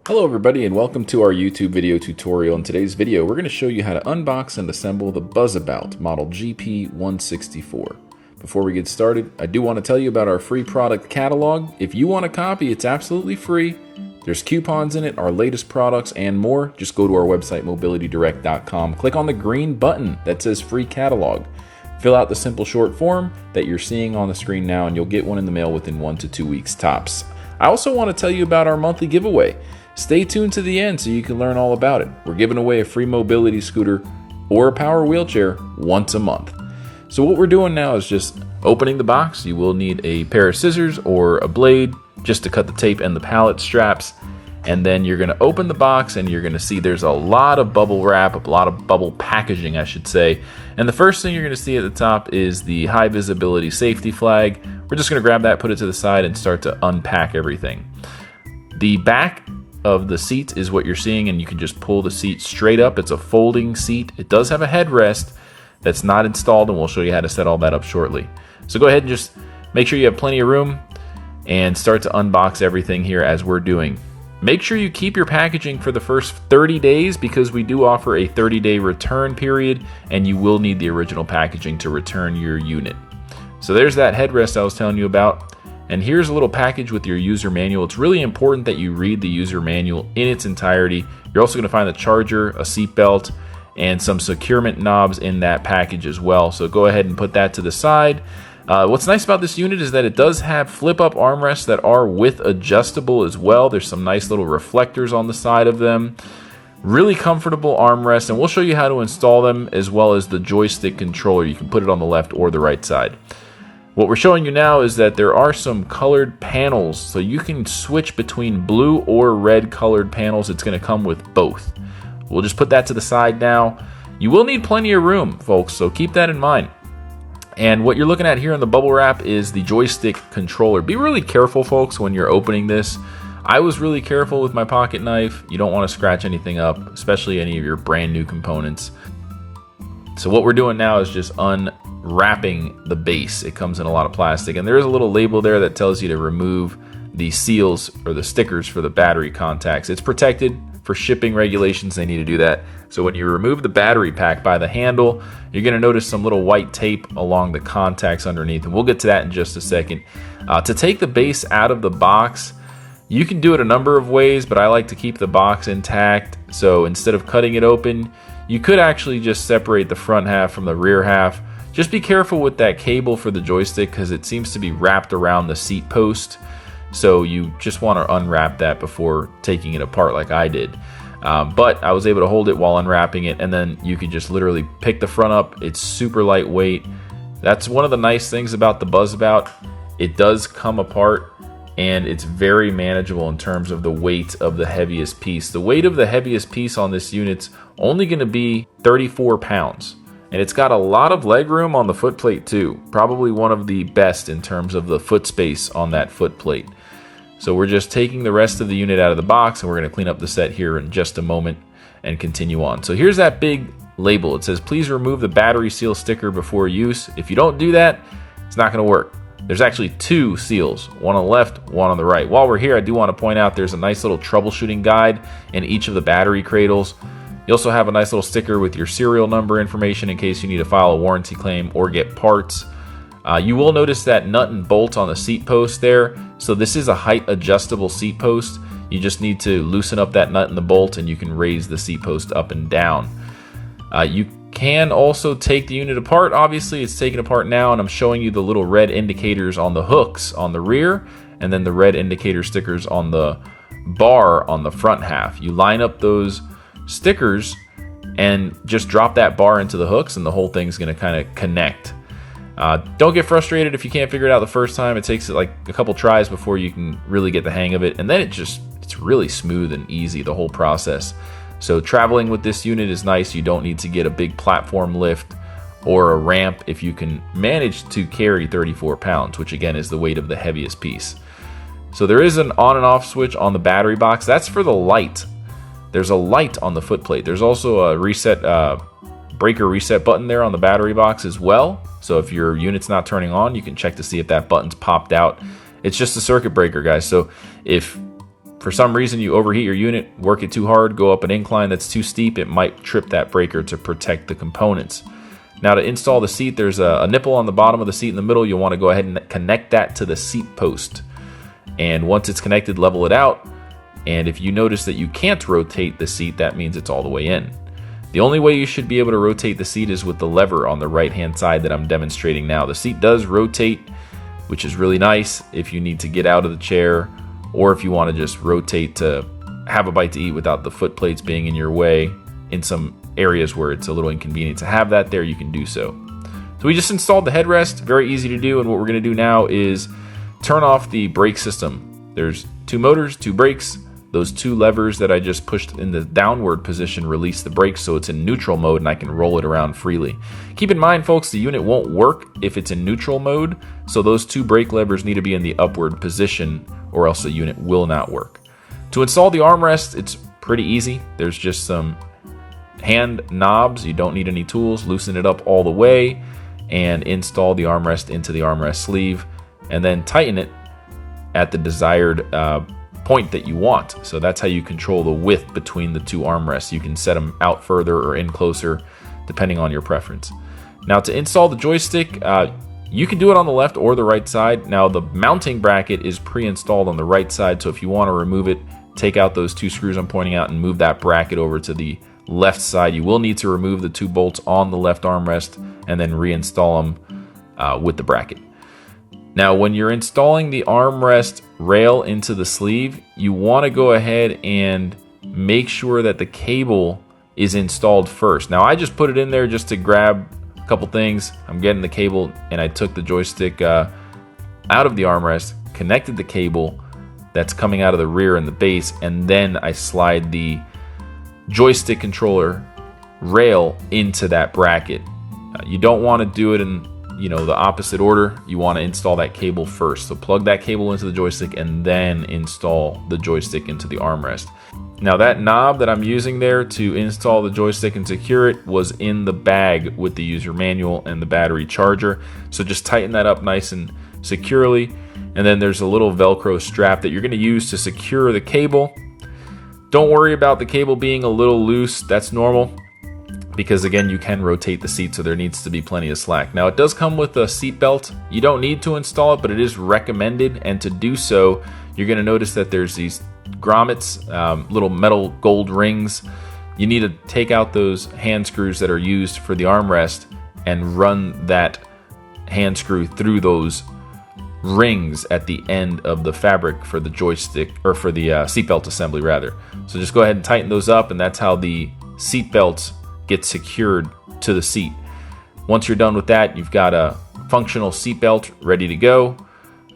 Hello everybody and welcome to our YouTube video tutorial. In today's video we're going to show you how to unbox and assemble the Buzzabout model GP164. Before we get started, I do want to tell you about our free product catalog. If you want a copy, it's absolutely free. There's coupons in it, our latest products, and more. Just go to our website mobilitydirect.com, click on the green button that says free catalog. Fill out the simple short form that you're seeing on the screen now and you'll get one in the mail within 1 to 2 weeks tops. I also want to tell you about our monthly giveaway. Stay tuned to the end so you can learn all about it. We're giving away a free mobility scooter or a power wheelchair once a month. So what we're doing now is just opening the box. You will need a pair of scissors or a blade just to cut the tape and the pallet straps. And then you're going to open the box and you're going to see there's a lot of bubble wrap, a lot of bubble packaging, I should say. And the first thing you're going to see at the top is the high visibility safety flag. We're just going to grab that, put it to the side, and start to unpack everything. The back of the seat is what you're seeing, and you can just pull the seat straight up. It's a folding seat. It does have a headrest that's not installed, and we'll show you how to set all that up shortly. So go ahead and just make sure you have plenty of room and start to unbox everything here as we're doing. Make sure you keep your packaging for the first 30 days because we do offer a 30-day return period, and you will need the original packaging to return your unit. So there's that headrest I was telling you about. And here's a little package with your user manual. It's really important that you read the user manual in its entirety. You're also going to find the charger, a seatbelt, and some securement knobs in that package as well. So go ahead and put that to the side. What's nice about this unit is that it does have flip-up armrests that are width adjustable as well. There's some nice little reflectors on the side of them. Really comfortable armrests, and we'll show you how to install them as well as the joystick controller. You can put it on the left or the right side. What we're showing you now is that there are some colored panels, so you can switch between blue or red colored panels. It's going to come with both. We'll just put that to the side now. You will need plenty of room, folks, so keep that in mind. And what you're looking at here in the bubble wrap is the joystick controller. Be really careful, folks, when you're opening this. I was really careful with my pocket knife. You don't want to scratch anything up, especially any of your brand new components. So what we're doing now is just unwrapping the base. It comes in a lot of plastic, and there is a little label there that tells you to remove the seals or the stickers for the battery contacts. It's protected for shipping regulations. They need to do that. So when you remove the battery pack by the handle, you're going to notice some little white tape along the contacts underneath, and we'll get to that in just a second. To take the base out of the box, you can do it a number of ways, but I like to keep the box intact. So instead of cutting it open, you could actually just separate the front half from the rear half. Just be careful with that cable for the joystick because it seems to be wrapped around the seat post. So you just want to unwrap that before taking it apart like I did. But I was able to hold it while unwrapping it, and then you can just literally pick the front up. It's super lightweight. That's one of the nice things about the Buzzabout. It does come apart, and it's very manageable in terms of the weight of the heaviest piece. The weight of the heaviest piece on this unit's only going to be 34 pounds. And it's got a lot of leg room on the footplate too. Probably one of the best in terms of the foot space on that footplate. So we're just taking the rest of the unit out of the box, and we're going to clean up the set here in just a moment and continue on. So here's that big label. It says, please remove the battery seal sticker before use. If you don't do that, it's not going to work. There's actually two seals, one on the left, one on the right. While we're here, I do want to point out there's a nice little troubleshooting guide in each of the battery cradles. You also have a nice little sticker with your serial number information in case you need to file a warranty claim or get parts. You will notice that nut and bolt on the seat post there. So this is a height adjustable seat post. You just need to loosen up that nut and the bolt, and you can raise the seat post up and down. You can also take the unit apart. Obviously, it's taken apart now, and I'm showing you the little red indicators on the hooks on the rear, and then the red indicator stickers on the bar on the front half. You line up those stickers and just drop that bar into the hooks, and the whole thing's going to kind of connect. Don't get frustrated if you can't figure it out the first time. It takes like a couple tries before you can really get the hang of it, and then it's really smooth and easy, the whole process. So traveling with this unit is nice. You don't need to get a big platform lift or a ramp if you can manage to carry 34 pounds, which again is the weight of the heaviest piece. So there is an on and off switch on the battery box. That's for the light. There's a light on the footplate. There's also a breaker reset button there on the battery box as well. So if your unit's not turning on, you can check to see if that button's popped out. It's just a circuit breaker, guys. So if for some reason you overheat your unit, work it too hard, go up an incline that's too steep, it might trip that breaker to protect the components. Now to install the seat, there's a nipple on the bottom of the seat in the middle. You'll want to go ahead and connect that to the seat post. And once it's connected, level it out. And if you notice that you can't rotate the seat, that means it's all the way in. The only way you should be able to rotate the seat is with the lever on the right-hand side that I'm demonstrating now. The seat does rotate, which is really nice if you need to get out of the chair, or if you want to just rotate to have a bite to eat without the foot plates being in your way in some areas where it's a little inconvenient to have that there, you can do so. So we just installed the headrest, very easy to do, and what we're going to do now is turn off the brake system. There's 2 motors, 2 brakes. Those 2 levers that I just pushed in the downward position release the brakes, so it's in neutral mode and I can roll it around freely. Keep in mind, folks, the unit won't work if it's in neutral mode, so those 2 brake levers need to be in the upward position or else the unit will not work. To install the armrest, it's pretty easy. There's just some hand knobs. You don't need any tools. Loosen it up all the way and install the armrest into the armrest sleeve, and then tighten it at the desired point that you want. So that's how you control the width between the 2 armrests. You can set them out further or in closer depending on your preference. Now to install the joystick, you can do it on the left or the right side. Now the mounting bracket is pre-installed on the right side, so if you want to remove it, take out those 2 screws I'm pointing out and move that bracket over to the left side. You will need to remove the 2 bolts on the left armrest and then reinstall them with the bracket. Now when you're installing the armrest rail into the sleeve, you want to go ahead and make sure that the cable is installed first. Now I just put it in there just to grab a couple things. I'm getting the cable, and I took the joystick out of the armrest, connected the cable that's coming out of the rear and the base, and then I slide the joystick controller rail into that bracket. You don't want to do it in the opposite order. You want to install that cable first. So plug that cable into the joystick and then install the joystick into the armrest. Now that knob that I'm using there to install the joystick and secure it was in the bag with the user manual and the battery charger. So just tighten that up nice and securely. And then there's a little Velcro strap that you're going to use to secure the cable. Don't worry about the cable being a little loose. That's normal, because again, you can rotate the seat, so there needs to be plenty of slack. Now it does come with a seat belt. You don't need to install it, but it is recommended, and to do so, you're going to notice that there's these grommets, little metal gold rings. You need to take out those hand screws that are used for the armrest and run that hand screw through those rings at the end of the fabric for the joystick, or for the seatbelt assembly rather. So just go ahead and tighten those up, and that's how the seatbelts get secured to the seat. Once you're done with that, you've got a functional seatbelt ready to go.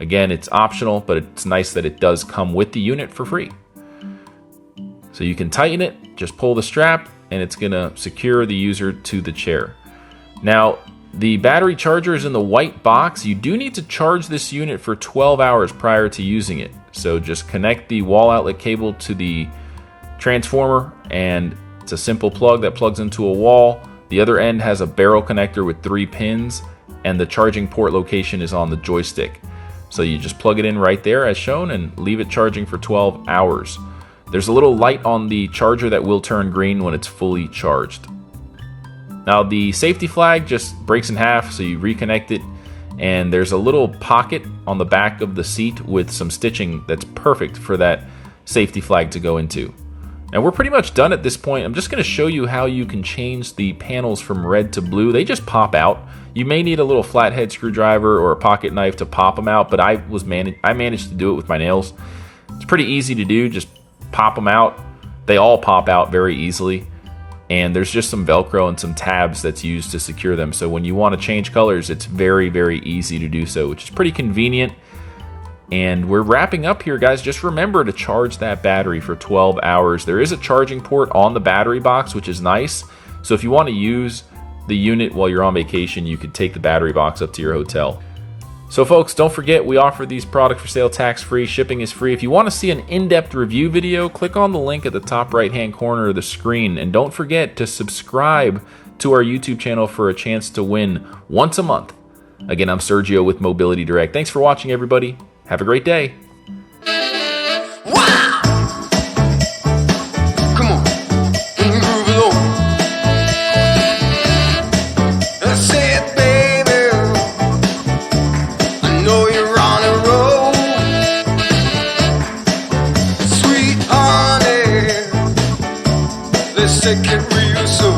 Again, it's optional, but it's nice that it does come with the unit for free. So you can tighten it, just pull the strap, and it's gonna secure the user to the chair. Now, the battery charger is in the white box. You do need to charge this unit for 12 hours prior to using it. So just connect the wall outlet cable to the transformer, and it's a simple plug that plugs into a wall. The other end has a barrel connector with 3 pins, and the charging port location is on the joystick. So you just plug it in right there as shown and leave it charging for 12 hours. There's a little light on the charger that will turn green when it's fully charged. Now the safety flag just breaks in half, so you reconnect it, and there's a little pocket on the back of the seat with some stitching that's perfect for that safety flag to go into. Now we're pretty much done at this point. I'm just going to show you how you can change the panels from red to blue. They just pop out. You may need a little flathead screwdriver or a pocket knife to pop them out, but I managed to do it with my nails. It's pretty easy to do. Just pop them out. They all pop out very easily. And there's just some Velcro and some tabs that's used to secure them. So when you want to change colors, it's very, very easy to do so, which is pretty convenient. And we're wrapping up here, guys. Just remember to charge that battery for 12 hours. There is a charging port on the battery box, which is nice. So if you want to use the unit while you're on vacation, you could take the battery box up to your hotel. So folks, don't forget, we offer these products for sale tax-free. Shipping is free. If you want to see an in-depth review video, click on the link at the top right-hand corner of the screen. And don't forget to subscribe to our YouTube channel for a chance to win once a month. Again, I'm Sergio with Mobility Direct. Thanks for watching, everybody. Have a great day. Wow! let's take it real slow.